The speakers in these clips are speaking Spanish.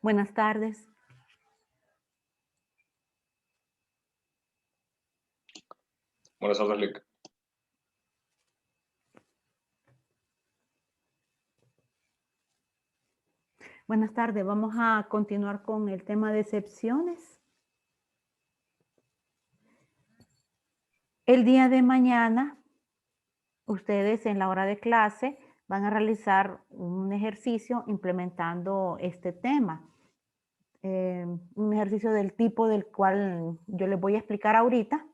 Buenas tardes. Buenas tardes, Lick. Buenas tardes. Vamos a continuar con el tema de excepciones. El día de mañana, ustedes en la hora de clase van a realizar un ejercicio implementando este tema. Un ejercicio del tipo del cual yo les voy a explicar ahorita.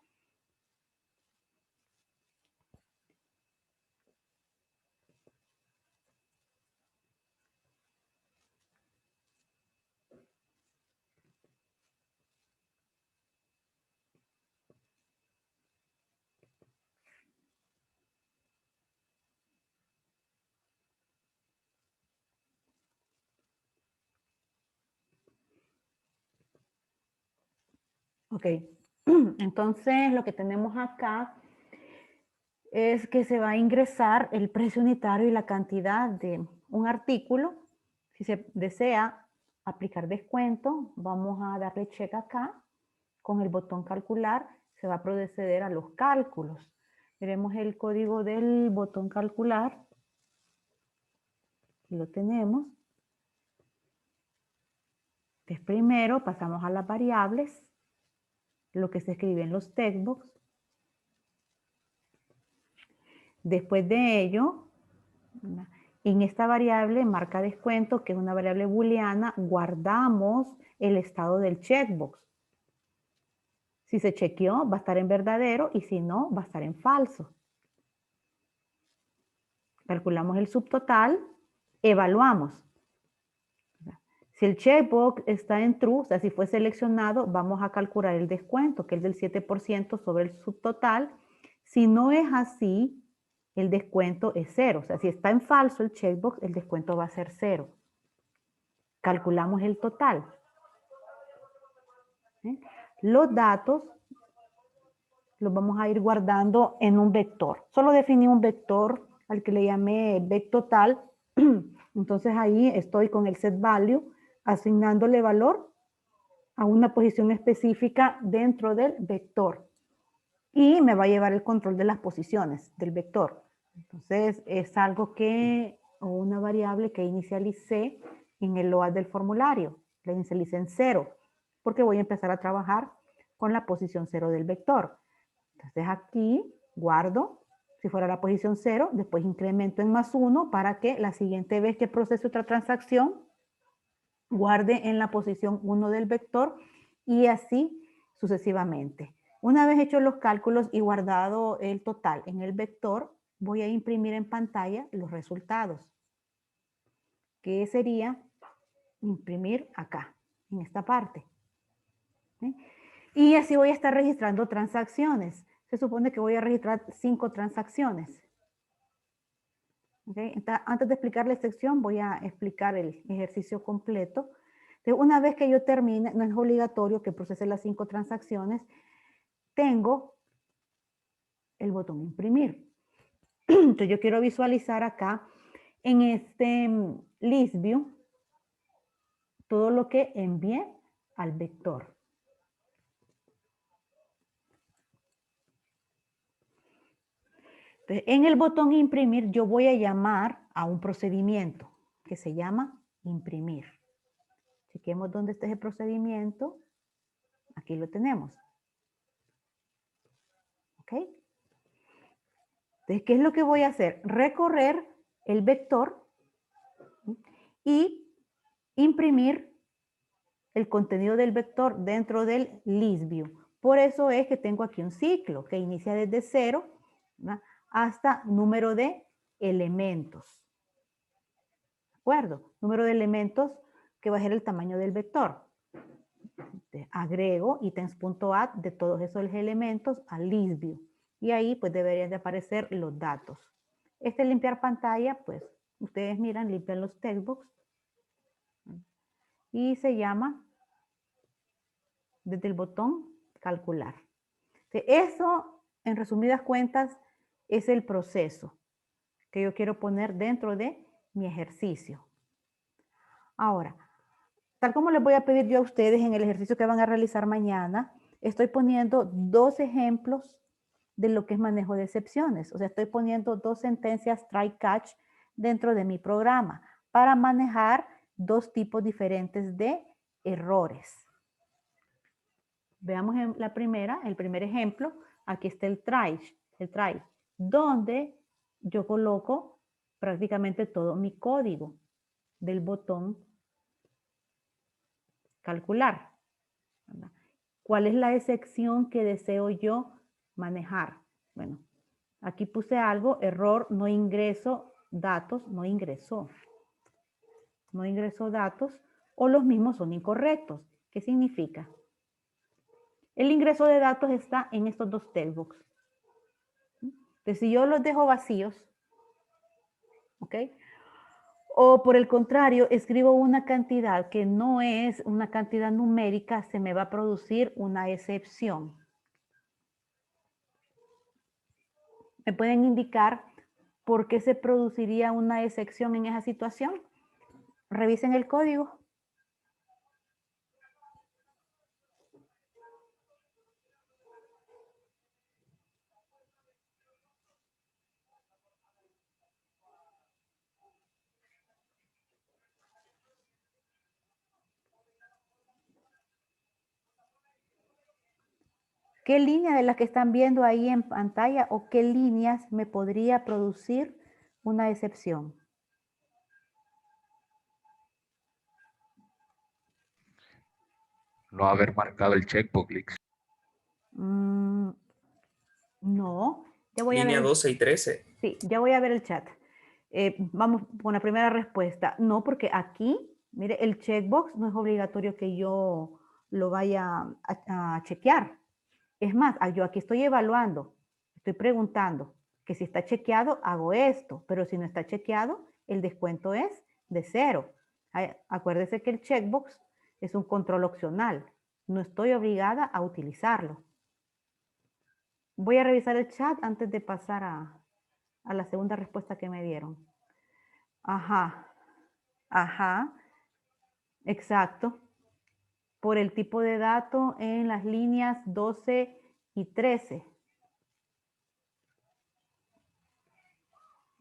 Ok. Entonces, lo que tenemos acá es que se va a ingresar el precio unitario y la cantidad de un artículo. Si se desea aplicar descuento, vamos a darle check acá. Con el botón calcular se va a proceder a los cálculos. Veremos el código del botón calcular. Aquí lo tenemos. Entonces, primero pasamos a las variables, lo que se escribe en los textbooks. Después de ello, en esta variable marca descuento, que es una variable booleana, guardamos el estado del checkbox. Si se chequeó, va a estar en verdadero y si no, va a estar en falso. Calculamos el subtotal, evaluamos. Si el checkbox está en true, o sea, si fue seleccionado, vamos a calcular el descuento, que es del 7% sobre el subtotal. Si no es así, el descuento es 0. O sea, si está en falso el checkbox, el descuento va a ser 0. Calculamos el total. Los datos los vamos a ir guardando en un vector. Solo definí un vector al que le llamé vectotal. Entonces ahí estoy con el set value asignándole valor a una posición específica dentro del vector. Y me va a llevar el control de las posiciones del vector. Entonces es algo que, o una variable que inicialicé en el load del formulario. La inicialicé en 0, porque voy a empezar a trabajar con la posición 0 del vector. Entonces aquí guardo, si fuera la posición 0, después incremento en +1 para que la siguiente vez que procese otra transacción, guarde en la posición 1 del vector y así sucesivamente. Una vez hechos los cálculos y guardado el total en el vector, voy a imprimir en pantalla los resultados, que sería imprimir acá, en esta parte. ¿Sí? Y así voy a estar registrando transacciones. Se supone que voy a registrar 5 transacciones. ¿Okay? Entonces, antes de explicar la sección, voy a explicar el ejercicio completo. Entonces, una vez que yo termine, no es obligatorio que procese las 5 transacciones, tengo el botón imprimir. Entonces, yo quiero visualizar acá en este list view todo lo que envié al vector. Entonces, en el botón imprimir yo voy a llamar a un procedimiento que se llama imprimir. Chequemos dónde está ese procedimiento. Aquí lo tenemos. ¿Ok? Entonces, ¿qué es lo que voy a hacer? Recorrer el vector y imprimir el contenido del vector dentro del list view. Por eso es que tengo aquí un ciclo que inicia desde 0, ¿verdad?, hasta número de elementos. ¿De acuerdo? Número de elementos que va a ser el tamaño del vector. Entonces, agrego items.add de todos esos elementos al list view. Y ahí pues deberían de aparecer los datos. Limpiar pantalla, pues ustedes miran, limpian los textbooks. Y se llama desde el botón calcular. Eso, en resumidas cuentas, es el proceso que yo quiero poner dentro de mi ejercicio. Ahora, Tal como les voy a pedir yo a ustedes en el ejercicio que van a realizar mañana, estoy poniendo 2 ejemplos de lo que es manejo de excepciones. O sea, estoy poniendo 2 sentencias try-catch dentro de mi programa para manejar 2 tipos diferentes de errores. Veamos en la primera, el primer ejemplo. Aquí está el try, donde yo coloco prácticamente todo mi código del botón calcular. ¿Verdad? ¿Cuál es la excepción que deseo yo manejar? Bueno, aquí puse algo, error, no ingreso datos, no ingresó datos, o los mismos son incorrectos. ¿Qué significa? El ingreso de datos está en estos 2 textbooks. Entonces, si yo los dejo vacíos, ¿ok? O por el contrario, escribo una cantidad que no es una cantidad numérica, se me va a producir una excepción. ¿Me pueden indicar por qué se produciría una excepción en esa situación? Revisen el código. ¿Qué línea de las que están viendo ahí en pantalla o qué líneas me podría producir una excepción? No haber marcado el checkbox. No, ya voy a Línea ver. 12 y 13. Sí, ya voy a ver el chat. Vamos con la primera respuesta. No, porque aquí, mire, el checkbox no es obligatorio que yo lo vaya a chequear. Es más, yo aquí estoy evaluando, estoy preguntando que si está chequeado, hago esto, pero si no está chequeado, el descuento es de 0. Acuérdese que el checkbox es un control opcional. No estoy obligada a utilizarlo. Voy a revisar el chat antes de pasar a la segunda respuesta que me dieron. Ajá, exacto. Por el tipo de dato en las líneas 12 y 13.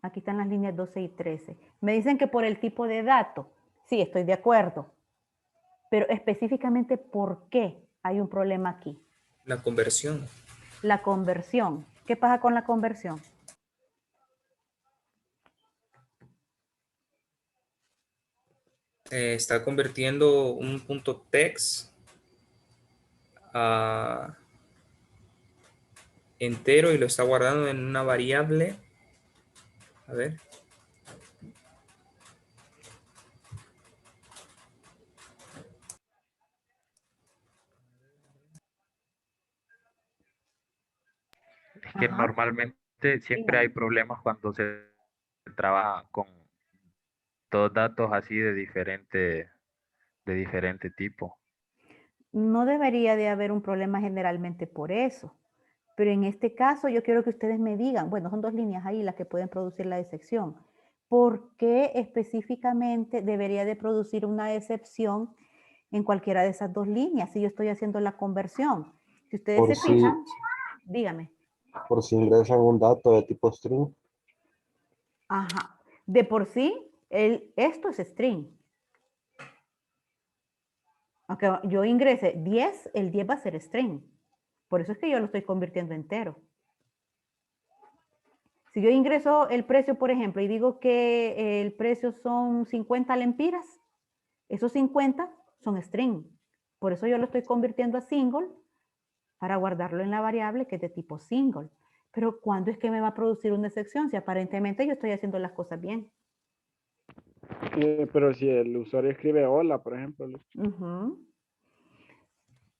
Aquí están las líneas 12 y 13. Me dicen que por el tipo de dato. Sí, estoy de acuerdo. Pero específicamente, ¿por qué hay un problema aquí? La conversión. La conversión. ¿Qué pasa con la conversión? Está convirtiendo un punto text a entero y lo está guardando en una variable. A ver. Es que normalmente siempre hay problemas cuando se trabaja con dos datos así de diferente tipo. No debería de haber un problema generalmente por eso. Pero en este caso yo quiero que ustedes me digan, bueno, son 2 líneas ahí las que pueden producir la excepción. ¿Por qué específicamente debería de producir una excepción en cualquiera de esas 2 líneas si yo estoy haciendo la conversión? Si ustedes Por se si, fijan, dígame. por si ingresan un dato de tipo string. Ajá. De por sí, esto es string. Aunque yo ingrese 10, el 10 va a ser string. Por eso es que yo lo estoy convirtiendo entero. Si yo ingreso el precio, por ejemplo, y digo que el precio son 50 lempiras, esos 50 son string. Por eso yo lo estoy convirtiendo a single para guardarlo en la variable que es de tipo single. Pero ¿cuándo es que me va a producir una excepción? Si aparentemente yo estoy haciendo las cosas bien. Pero si el usuario escribe hola, por ejemplo.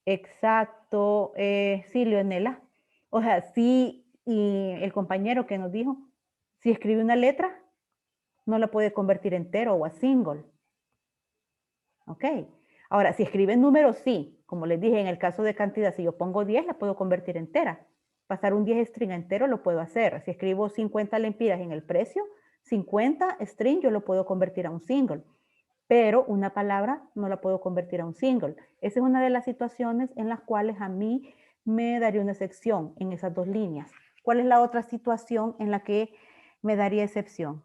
Exacto. Sí, Leonela. O sea, sí, y el compañero que nos dijo, si escribe una letra, no la puede convertir entero o a single. ¿Ok? Ahora, si escribe números, sí. Como les dije, en el caso de cantidad, si yo pongo 10, la puedo convertir entera. Pasar un 10 string entero lo puedo hacer. Si escribo 50 lempiras en el precio, 50 string yo lo puedo convertir a un single. pero una palabra no la puedo convertir a un single. Esa es una de las situaciones en las cuales a mí me daría una excepción en esas dos líneas. ¿Cuál es la otra situación en la que me daría excepción?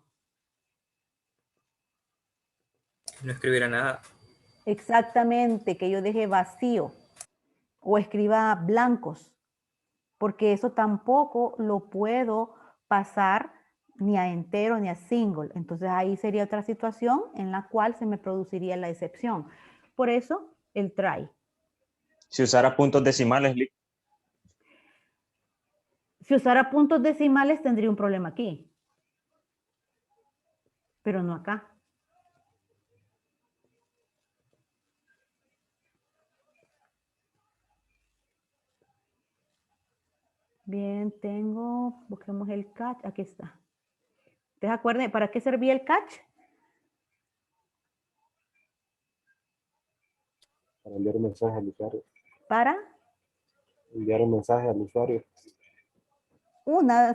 No escribiera nada. Exactamente, que yo deje vacío o escriba blancos, porque eso tampoco lo puedo pasar ni a entero ni a single. Entonces ahí sería otra situación en la cual se me produciría la excepción. Por eso el try. Si usara puntos decimales, Lick. Si usara puntos decimales tendría un problema aquí, pero no acá. Bien, busquemos el catch, aquí está. ¿Ustedes acuerdan para qué servía el catch? Para enviar un mensaje al usuario. Para Enviar un mensaje al usuario.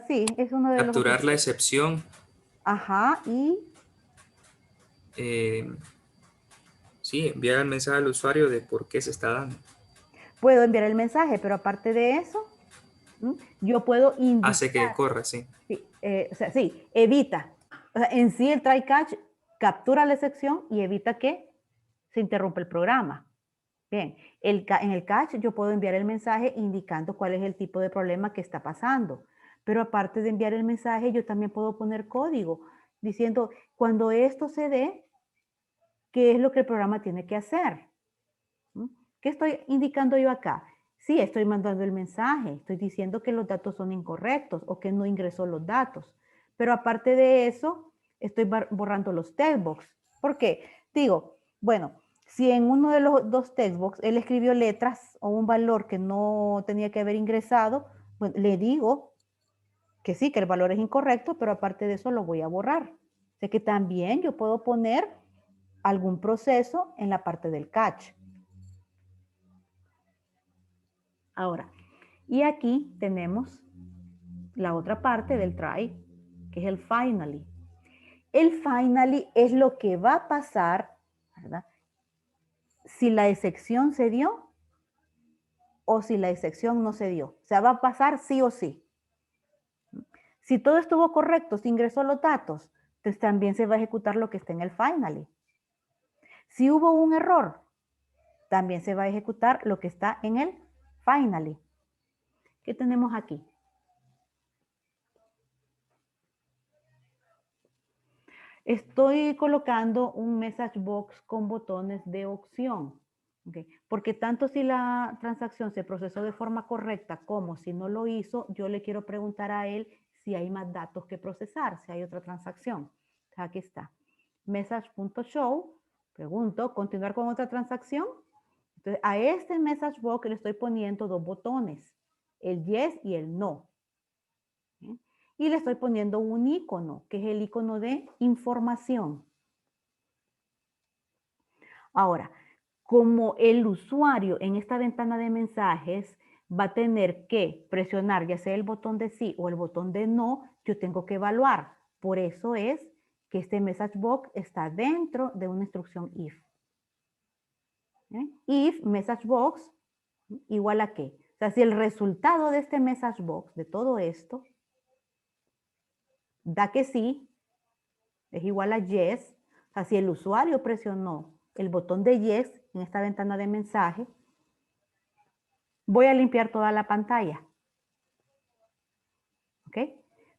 sí, es uno de los... Capturar la excepción. Ajá, y... Sí, enviar el mensaje al usuario de por qué se está dando. Puedo enviar el mensaje, pero aparte de eso, yo puedo indicar... Hace que corra, sí. Sí, o sea, sí, evita. O sea, en sí el try catch captura la excepción y evita que se interrumpa el programa. Bien, en el catch yo puedo enviar el mensaje indicando cuál es el tipo de problema que está pasando. Pero aparte de enviar el mensaje, yo también puedo poner código diciendo, cuando esto se dé, ¿qué es lo que el programa tiene que hacer? ¿Qué estoy indicando yo acá? Sí, estoy mandando el mensaje, estoy diciendo que los datos son incorrectos o que no ingresó los datos. Pero aparte de eso, estoy borrando los textbox. ¿Por qué? Digo, bueno, si en uno de los dos textbox él escribió letras o un valor que no tenía que haber ingresado, pues le digo que sí, que el valor es incorrecto, pero aparte de eso lo voy a borrar. O sea que también yo puedo poner algún proceso en la parte del catch. Ahora, y aquí tenemos la otra parte del try, que es el finally. El finally es lo que va a pasar, ¿verdad? Si la excepción se dio o si la excepción no se dio. O sea, va a pasar sí o sí. Si todo estuvo correcto, si ingresó los datos, entonces también se va a ejecutar lo que está en el finally. Si hubo un error, también se va a ejecutar lo que está en el finally. ¿Qué tenemos aquí? Estoy colocando un message box con botones de opción, ¿okay? Porque tanto si la transacción se procesó de forma correcta como si no lo hizo, yo le quiero preguntar a él si hay más datos que procesar, si hay otra transacción. Entonces, aquí está. Message.show, pregunto, ¿continuar con otra transacción? Entonces, a este message box le estoy poniendo dos botones, el yes y el no. ¿Sí? Y le estoy poniendo un icono, que es el icono de información. Ahora, como el usuario en esta ventana de mensajes va a tener que presionar ya sea el botón de sí o el botón de no, yo tengo que evaluar. Por eso es que este message box está dentro de una instrucción if. If message box igual a qué. O sea, si el resultado de este message box, de todo esto, da que sí, es igual a yes. O sea, si el usuario presionó el botón de yes en esta ventana de mensaje, voy a limpiar toda la pantalla. ¿Ok?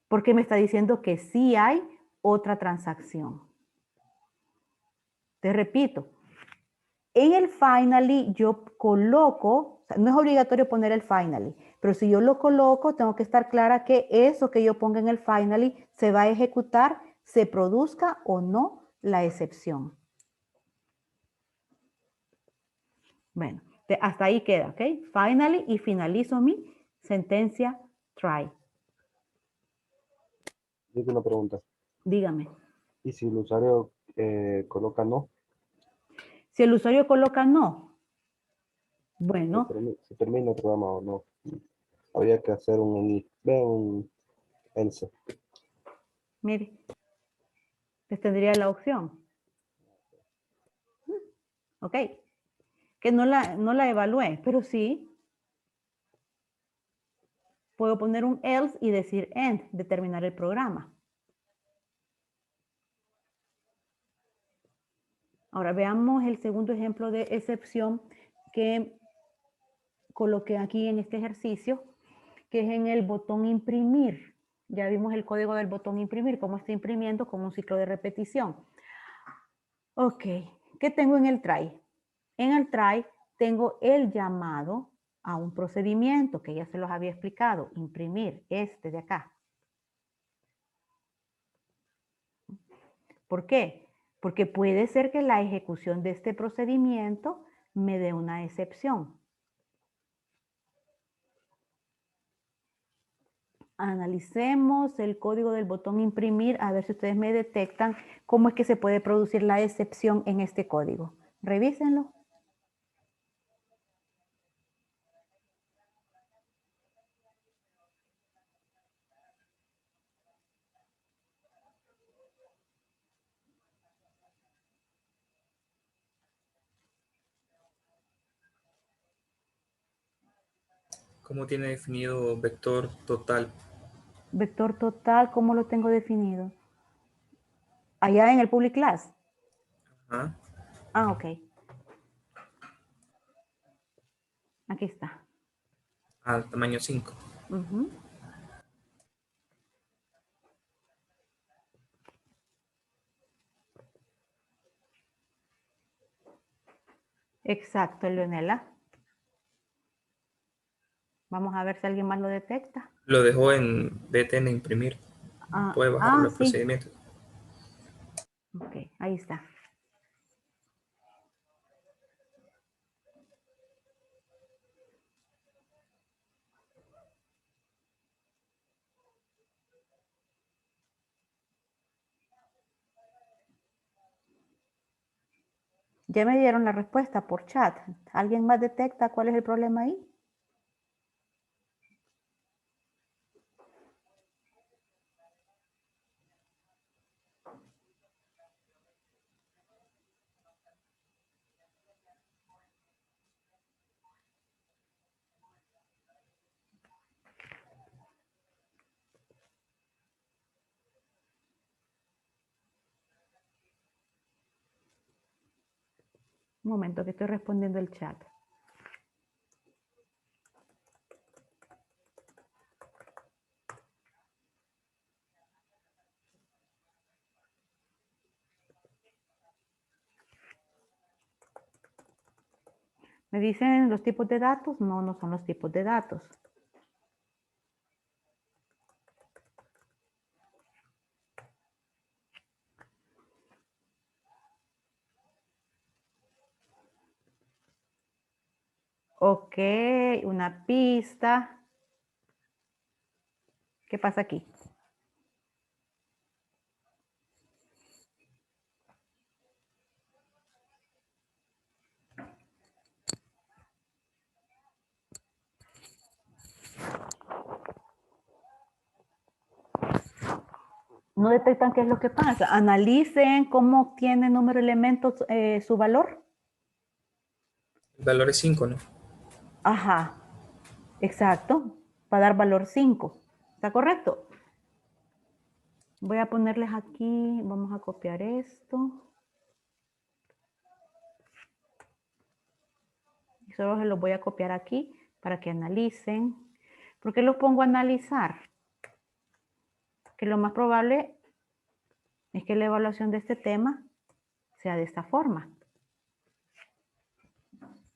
Porque me está diciendo que sí hay otra transacción. Te repito, en el finally yo coloco, o sea, no es obligatorio poner el finally, pero si yo lo coloco, tengo que estar clara que eso que yo ponga en el finally se va a ejecutar, se produzca o no la excepción. Bueno, hasta ahí queda, ¿ok? Finally, y finalizo mi sentencia try. Digo una pregunta. Dígame. ¿Y si el usuario coloca no? Si el usuario coloca no, bueno, Se termina el programa o no. Habría que hacer un else. mire, les tendría la opción. ¿Ok? Que no la evalué, pero sí puedo poner un else y decir end, determinar el programa. Ahora veamos el segundo ejemplo de excepción que coloqué aquí en este ejercicio, que es en el botón imprimir. Ya vimos el código del botón imprimir, cómo está imprimiendo con un ciclo de repetición. Ok, ¿qué tengo en el try? En el try tengo el llamado a un procedimiento que ya se los había explicado, imprimir, este de acá. ¿Por qué? Porque puede ser que la ejecución de este procedimiento me dé una excepción. Analicemos el código del botón imprimir a ver si ustedes me detectan cómo es que se puede producir la excepción en este código. Revísenlo. ¿Cómo tiene definido vector total? Vector total, ¿cómo lo tengo definido? Allá en el public class. Ajá. Ah, ok. Aquí está. Al tamaño 5. Ujú. Exacto, Leonela. Vamos a ver si alguien más lo detecta. Lo dejó en BTN imprimir. Puede bajar los Sí. procedimientos. Ok, ahí está. Ya me dieron la respuesta por chat. ¿Alguien más detecta cuál es el problema ahí? Un momento que estoy respondiendo el chat. ¿Me dicen los tipos de datos? No, no son los tipos de datos. Ok, una pista. ¿Qué pasa aquí? ¿No detectan qué es lo que pasa? Analicen cómo obtiene el número de elementos su valor. El valor es 5, ¿no? Ajá, exacto. Va a dar valor 5. ¿Está correcto? Voy a ponerles aquí, vamos a copiar esto. Y solo se los voy a copiar aquí para que analicen. ¿Por qué los pongo a analizar? Que lo más probable es que la evaluación de este tema sea de esta forma.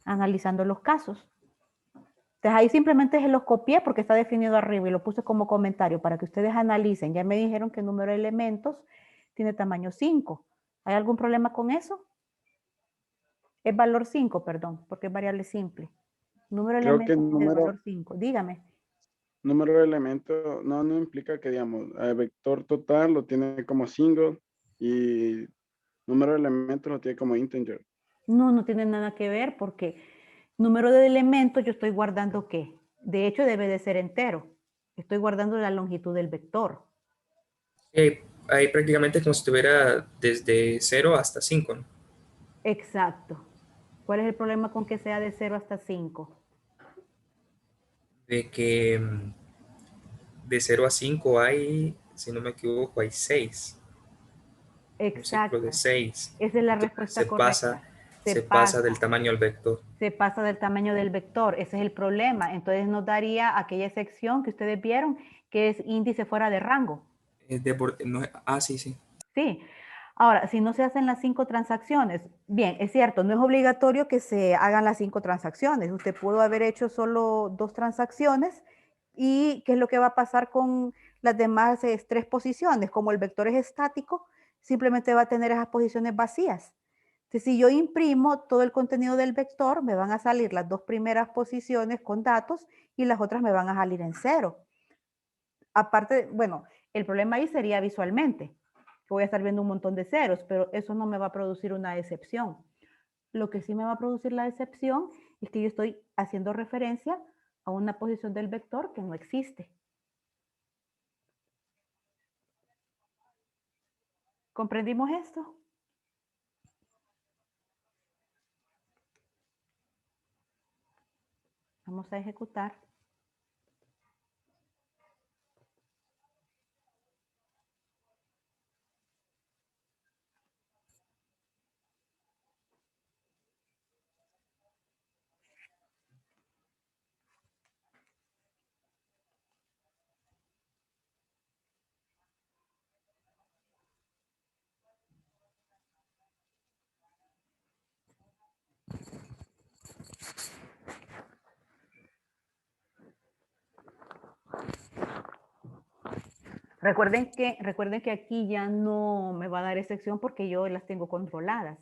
Analizando los casos. Entonces ahí simplemente se los copié porque está definido arriba y lo puse como comentario para que ustedes analicen. Ya me dijeron que el número de elementos tiene tamaño 5. ¿Hay algún problema con eso? Es valor 5, perdón, porque es variable simple. Número de Creo que elementos el es valor 5. Dígame. número de elementos no implica que, digamos, el vector total lo tiene como single y número de elementos lo tiene como integer. No, no tiene nada que ver porque número de elementos yo estoy guardando ¿qué? De hecho debe de ser entero. Estoy guardando la longitud del vector. Ahí prácticamente es como si estuviera desde 0 hasta 5, ¿no? Exacto. ¿Cuál es el problema con que sea de 0 hasta 5? De que de 0 a 5 hay, si no me equivoco, hay 6. Un ciclo de Exacto. 6. Esa es la Entonces respuesta correcta. se pasa del tamaño del vector. Se pasa del tamaño del vector. Ese es el problema. Entonces nos daría aquella sección que ustedes vieron, que es índice fuera de rango. Sí, sí. Sí. Ahora, si no se hacen las 5 transacciones, bien, es cierto, no es obligatorio que se hagan las 5 transacciones. Usted pudo haber hecho solo 2 transacciones y qué es lo que va a pasar con las demás 3 posiciones. Como el vector es estático, simplemente va a tener esas posiciones vacías. Entonces, si yo imprimo todo el contenido del vector, me van a salir las 2 primeras posiciones con datos y las otras me van a salir en 0. Aparte, bueno, el problema ahí sería visualmente. Voy a estar viendo un montón de ceros, pero eso no me va a producir una excepción. Lo que sí me va a producir la excepción es que yo estoy haciendo referencia a una posición del vector que no existe. ¿Comprendimos esto? Vamos a ejecutar. Recuerden que aquí ya no me va a dar excepción porque yo las tengo controladas.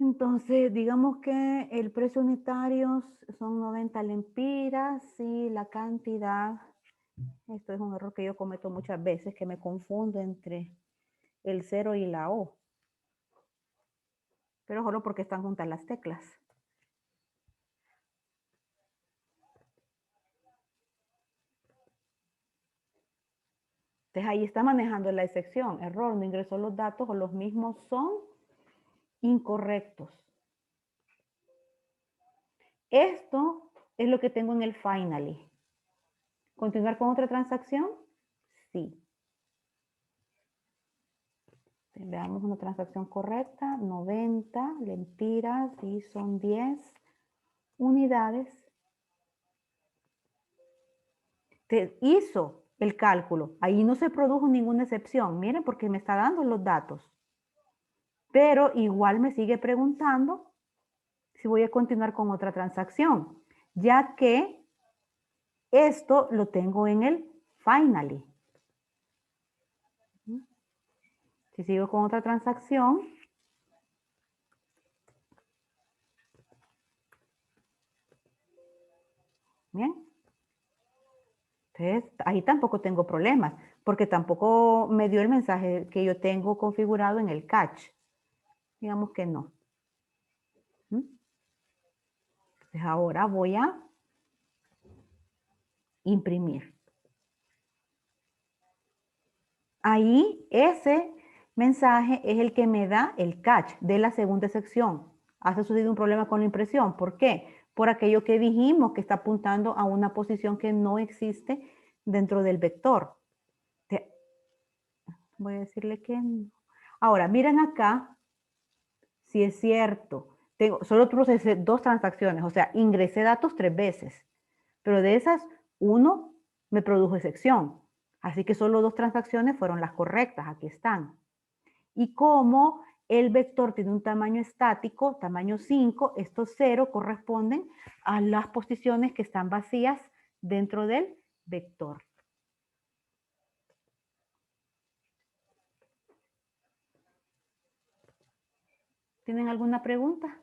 Entonces, digamos que el precio unitario son 90 lempiras y la cantidad, esto es un error que yo cometo muchas veces, que me confundo entre el 0 y la O. Pero solo porque están juntas las teclas. Entonces ahí está manejando la excepción. Error, no ingresó los datos o los mismos son incorrectos. Esto es lo que tengo en el finally. ¿Continuar con otra transacción? Sí. Veamos una transacción correcta. 90 lempiras y son 10 unidades. Te hizo el cálculo. Ahí no se produjo ninguna excepción. Miren, porque me está dando los datos. Pero igual me sigue preguntando si voy a continuar con otra transacción, ya que esto lo tengo en el finally. Si sigo con otra transacción, bien, entonces ahí tampoco tengo problemas, porque tampoco me dio el mensaje que yo tengo configurado en el catch. Digamos que no. Entonces ahora voy a imprimir. Ahí ese mensaje es el que me da el catch de la segunda sección. Ha sucedido un problema con la impresión. ¿Por qué? Por aquello que dijimos que está apuntando a una posición que no existe dentro del vector. Voy a decirle que no. Ahora, miren acá si es cierto. Solo procesé 2 transacciones, o sea, ingresé datos 3 veces. Pero de esas, 1 me produjo excepción. Así que solo 2 transacciones fueron las correctas. Aquí están. Y como el vector tiene un tamaño estático, tamaño 5, estos 0 corresponden a las posiciones que están vacías dentro del vector. ¿Tienen alguna pregunta?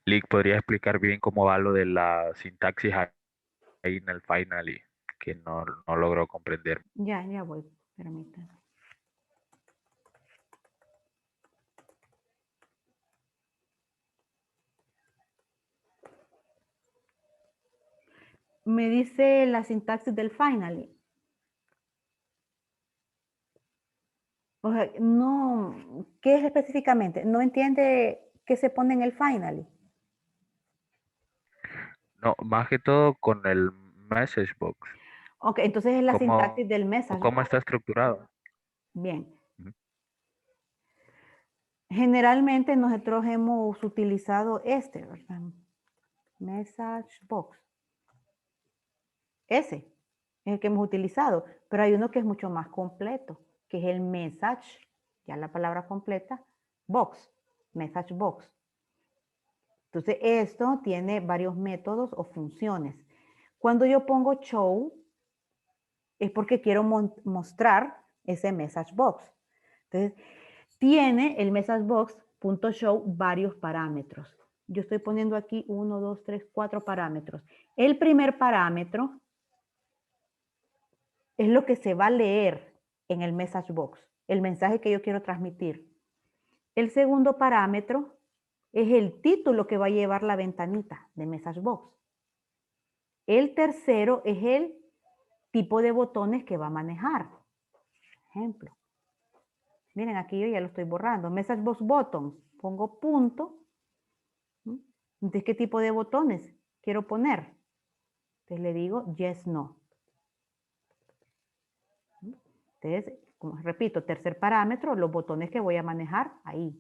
Lick, ¿podría explicar bien cómo va lo de la sintaxis ahí en el final y que no logro comprender? Ya voy, permítanme. Me dice la sintaxis del finally. O sea, no, ¿qué es específicamente? No entiende qué se pone en el finally. No, más que todo con el message box. Ok, entonces es la ¿Cómo, sintaxis del message cómo box. está estructurado? Bien. Ujú. Generalmente nosotros hemos utilizado este, ¿verdad? Message box. Ese es el que hemos utilizado, pero hay uno que es mucho más completo, que es el message, ya la palabra completa, box, message box. Entonces, esto tiene varios métodos o funciones. Cuando yo pongo show, es porque quiero mostrar ese message box. Entonces, tiene el message box.show varios parámetros. Yo estoy poniendo aquí 1, 2, 3, 4 parámetros. El primer parámetro es lo que se va a leer en el message box, el mensaje que yo quiero transmitir. El segundo parámetro es el título que va a llevar la ventanita de message box. El tercero es el tipo de botones que va a manejar. Ejemplo. Miren, aquí yo ya lo estoy borrando. Message box buttons. Pongo punto. Entonces, ¿qué tipo de botones quiero poner? Entonces le digo yes, no. Entonces, como repito, tercer parámetro, los botones que voy a manejar ahí.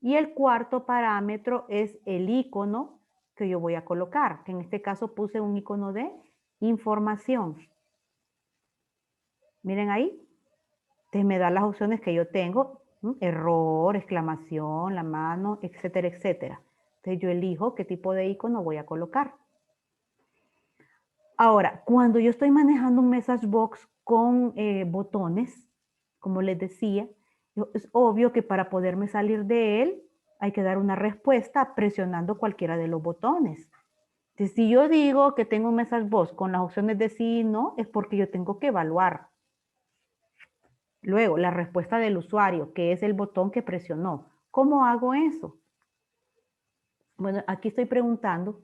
Y el cuarto parámetro es el icono que yo voy a colocar, que en este caso puse un icono de información. Miren ahí. Entonces me da las opciones que yo tengo, error, exclamación, la mano, etcétera, etcétera. Entonces yo elijo qué tipo de icono voy a colocar. Ahora, cuando yo estoy manejando un message box con botones, como les decía, es obvio que para poderme salir de él hay que dar una respuesta presionando cualquiera de los botones. Entonces, si yo digo que tengo un message box con las opciones de sí y no, es porque yo tengo que evaluar. Luego, la respuesta del usuario, que es el botón que presionó. ¿Cómo hago eso? Bueno, aquí estoy preguntando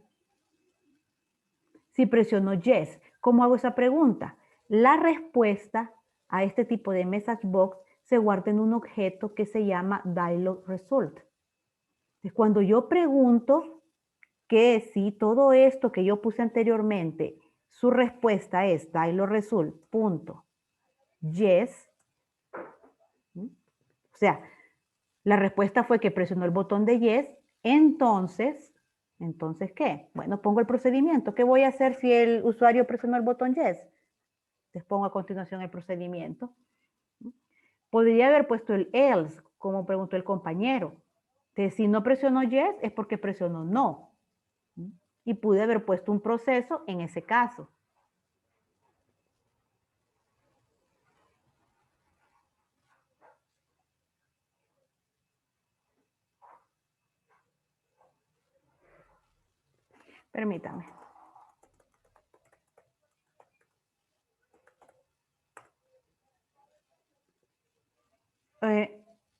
si presionó yes. ¿Cómo hago esa pregunta? La respuesta a este tipo de message box se guarda en un objeto que se llama dialog result. Entonces, cuando yo pregunto que si todo esto que yo puse anteriormente, su respuesta es dialog result, punto, yes. O sea, la respuesta fue que presionó el botón de yes, ¿entonces qué? Bueno, pongo el procedimiento. ¿Qué voy a hacer si el usuario presionó el botón yes? Les pongo a continuación el procedimiento. Podría haber puesto el else, como preguntó el compañero. Entonces, si no presionó yes, es porque presionó no. Y pude haber puesto un proceso en ese caso. Permítame.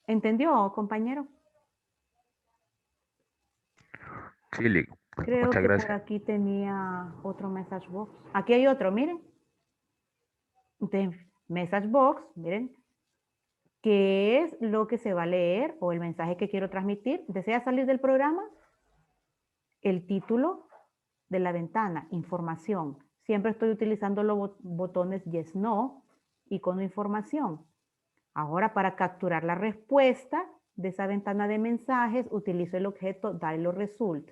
¿Entendió, compañero? Sí, Lick. Creo Muchas que por gracias. aquí tenía otro message box. Aquí hay otro, miren. Entonces, message box, miren, ¿qué es lo que se va a leer o el mensaje que quiero transmitir? ¿Desea salir del programa? El título de la ventana, información. Siempre estoy utilizando los botones yes, no, icono información. Ahora, para capturar la respuesta de esa ventana de mensajes, utilizo el objeto dialog result.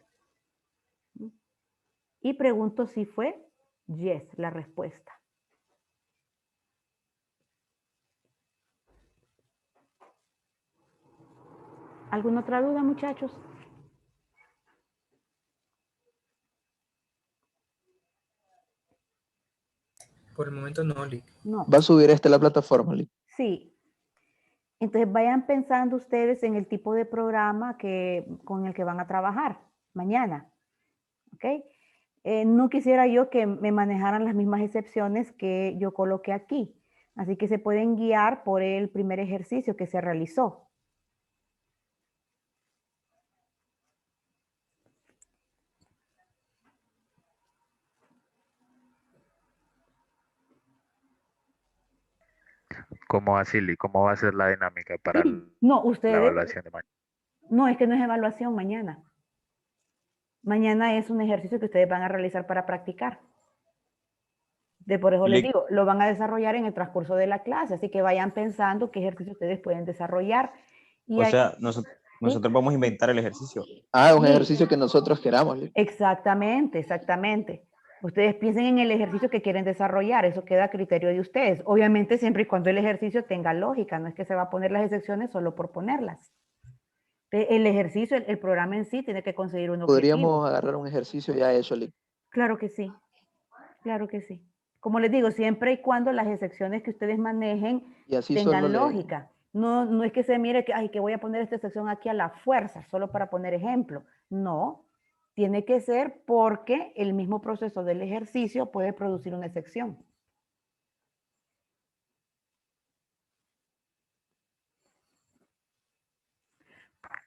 Y pregunto si fue yes la respuesta. ¿Alguna otra duda, muchachos? Por el momento no, Lick. No. Va a subir la plataforma, Lick. Sí. Entonces vayan pensando ustedes en el tipo de programa con el que van a trabajar mañana. ¿Ok? No quisiera yo que me manejaran las mismas excepciones que yo coloqué aquí. Así que se pueden guiar por el primer ejercicio que se realizó. ¿Cómo así, Lee? ¿Cómo va a ser la dinámica para No, la ustedes, evaluación de mañana? no, es que no es evaluación mañana. Mañana es un ejercicio que ustedes van a realizar para practicar. Por eso les Lic, digo, lo van a desarrollar en el transcurso de la clase, así que vayan pensando qué ejercicio ustedes pueden desarrollar. Y o ahí, sea, ¿sí? nosotros vamos a inventar el ejercicio. Ah, un Sí, ejercicio que nosotros queramos, Lick. exactamente, exactamente. Ustedes piensen en el ejercicio que quieren desarrollar, eso queda a criterio de ustedes. Obviamente siempre y cuando el ejercicio tenga lógica, no es que se va a poner las excepciones solo por ponerlas. El ejercicio, el programa en sí tiene que conseguir un objetivo. Podríamos agarrar un ejercicio ya hecho, Lick. Claro que sí, claro que sí. Como les digo, siempre y cuando las excepciones que ustedes manejen Y así solo tengan le... lógica. No, no es que se mire que, ay, que voy a poner esta excepción aquí a la fuerza, solo para poner ejemplo. No, tiene que ser porque el mismo proceso del ejercicio puede producir una excepción.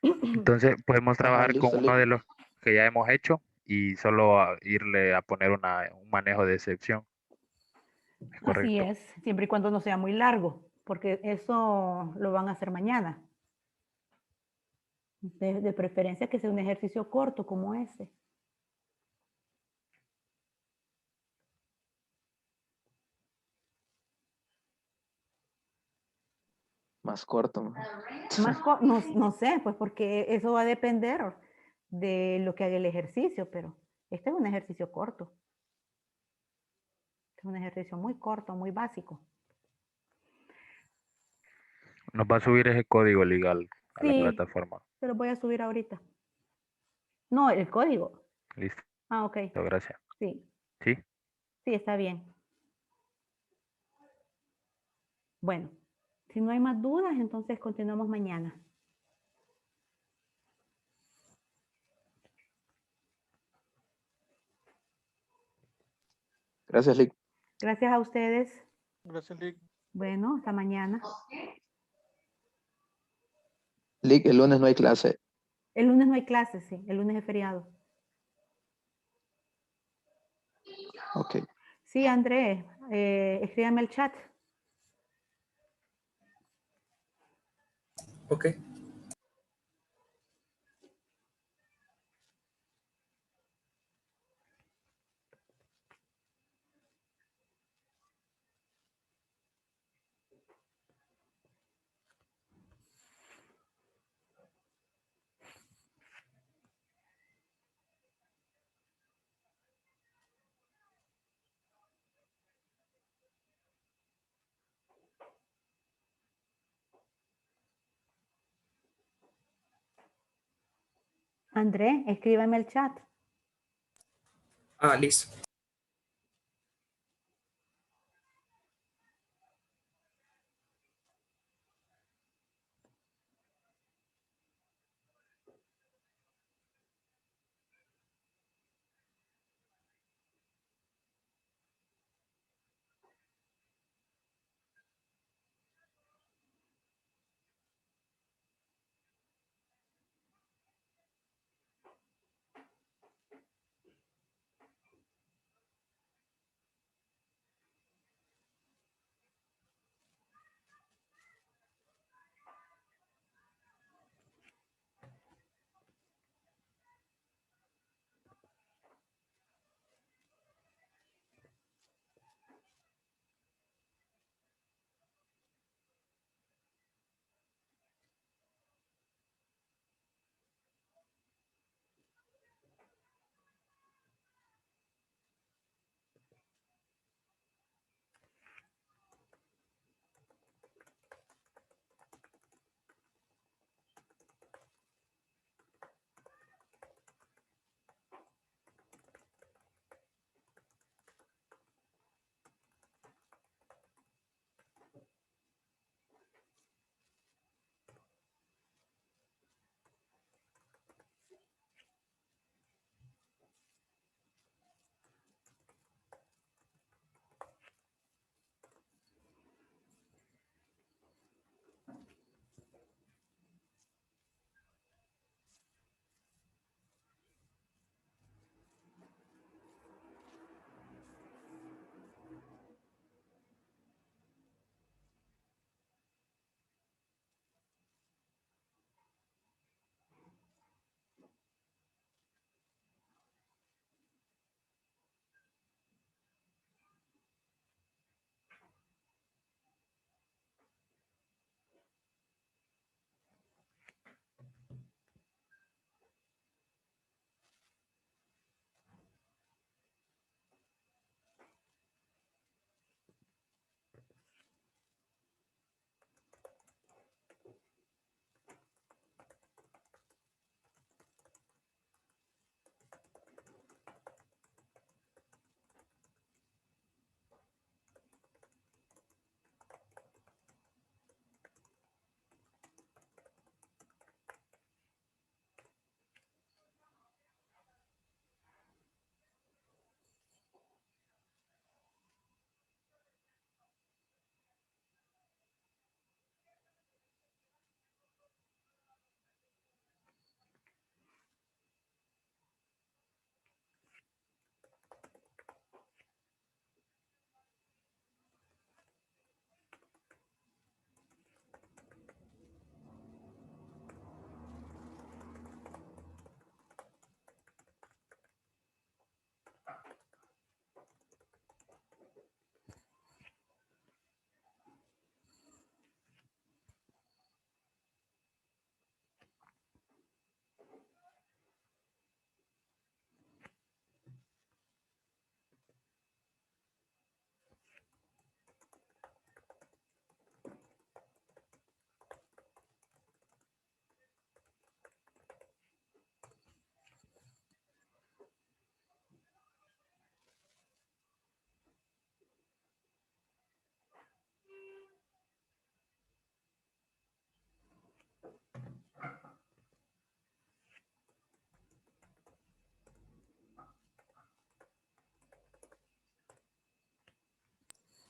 Entonces, podemos trabajar listo, con Lick. uno de los que ya hemos hecho y solo irle a poner un manejo de excepción. Es Así correcto. es, siempre y cuando no sea muy largo, porque eso lo van a hacer mañana. De preferencia que sea un ejercicio corto como este. Más corto. ¿No? No, no sé, pues porque eso va a depender de lo que haga el ejercicio, pero este es un ejercicio corto. Es un ejercicio muy corto, muy básico. Nos va a subir ese código legal a la Sí, plataforma. se lo voy a subir ahorita. No, el código. Listo, Ah, ok. gracias. Sí, ¿Sí? sí, está bien. Bueno, si no hay más dudas, entonces continuamos mañana. Gracias, Lick. Gracias a ustedes. Gracias, Lick. Bueno, hasta mañana. Lick, el lunes no hay clase. El lunes no hay clases, sí. El lunes es feriado. Ok. Sí, Andrés, escríbame el chat. Ok. Andrés, escríbame el chat. Ah, listo.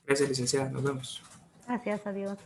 Gracias, licenciada. Nos vemos. Gracias, adiós.